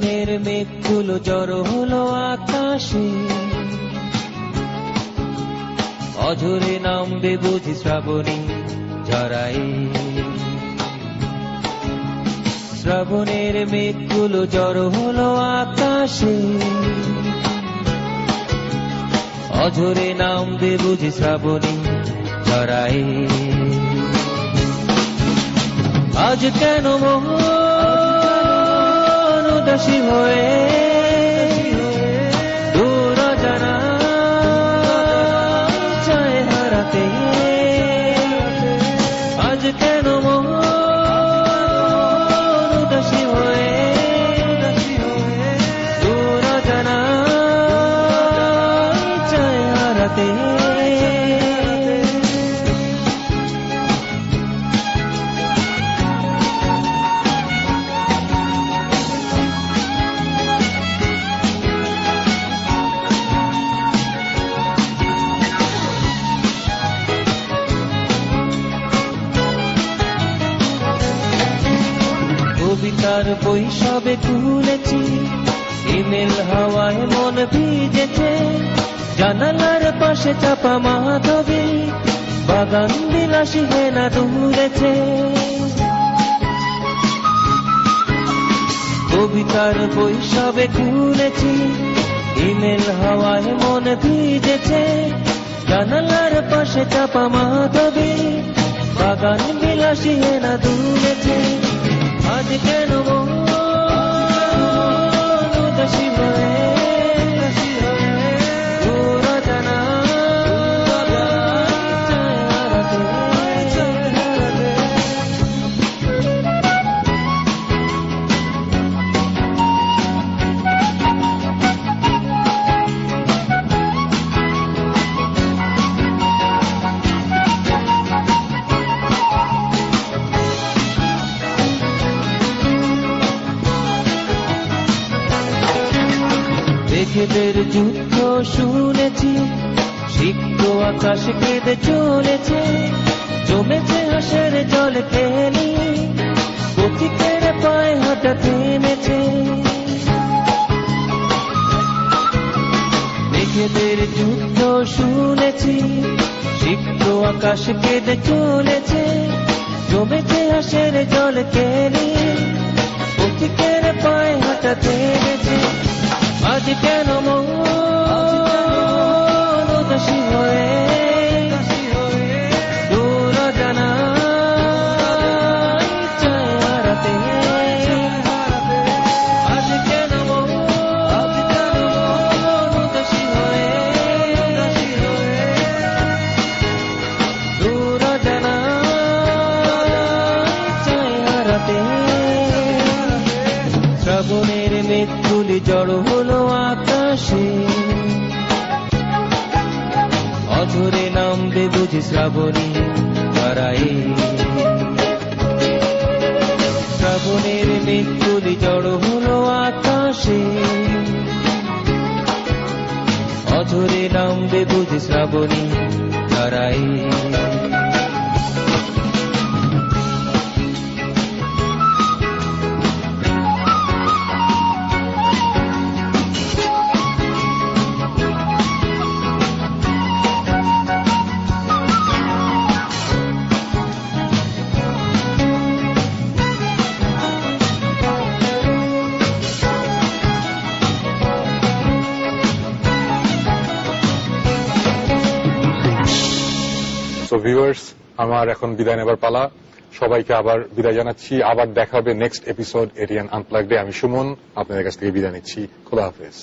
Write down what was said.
শ্রাবণের মেঘগুলো জড়ো হলো আকাশে, অঝরে নামবে বুঝি শ্রাবণী ঝরায়। শ্রাবণের মেঘগুলো জড়ো হলো আকাশে, অঝরে নামবে বুঝি শ্রাবণী ঝরায়। আজ কেন মন উদাসী হয়ে দূর অজানা চায় হারাতে। আজ কেন মন উদাসী হয়ে দূর অজানা চায় হারাতে। কবিতার বই সবে খুলেছি, ইমেল হাওয়ায় মন ভিজেছে। জানালার পাশে চাপা মাধবী, বাগান বিলাসী হেনা দুলেছে। কবিতার বই সবে খুলেছি, ইমেল হাওয়ায় মন ভিজেছে। জানালার পাশে চাপা মাধবী, বাগান বিলাসী হেনা দুলেছে। আজ কেন মন উদাসী হয়ে দূর অজানা চায় হারাতে। মেঘেদের যুদ্ধ শুনেছি, সিক্ত আকাশ কেঁদে চলেছে। জমেছে হাসের জল খেলি, পথিকের পায়ে হাঁটা থেমেছে। মেঘেদের যুদ্ধ শুনেছি, সিক্ত আকাশ কেঁদে চলেছে। জমেছে হাসের জল খেলি, পথিকের পায়ে হাঁটা থেমেছে। আজ কেন মন উদাসী হয়ে দূর অজানা চায় হারাতে। আজ কেন মন উদাসী হয়ে দূর অজানা চায় হারাতে। শ্রাবণের মেঘগুলি জড়ো হলো আকাশে, অঝরে নামবে বুঝি শ্রাবণী ঝরায়। শ্রাবণের মেঘগুলি জড়ো হলো আকাশে, অঝরে নামবে বুঝি শ্রাবণী ঝরায়। সো ভিউয়ার্স, আমার এখন বিদায় নেবার পালা। সবাইকে আবার বিদায় জানাচ্ছি। আবার দেখা হবে নেক্সট এপিসোড এরিয়ান আনপ্লাগডে। আমি সুমন আপনাদের কাছ থেকে বিদায় নিচ্ছি। খোদা হাফেজ।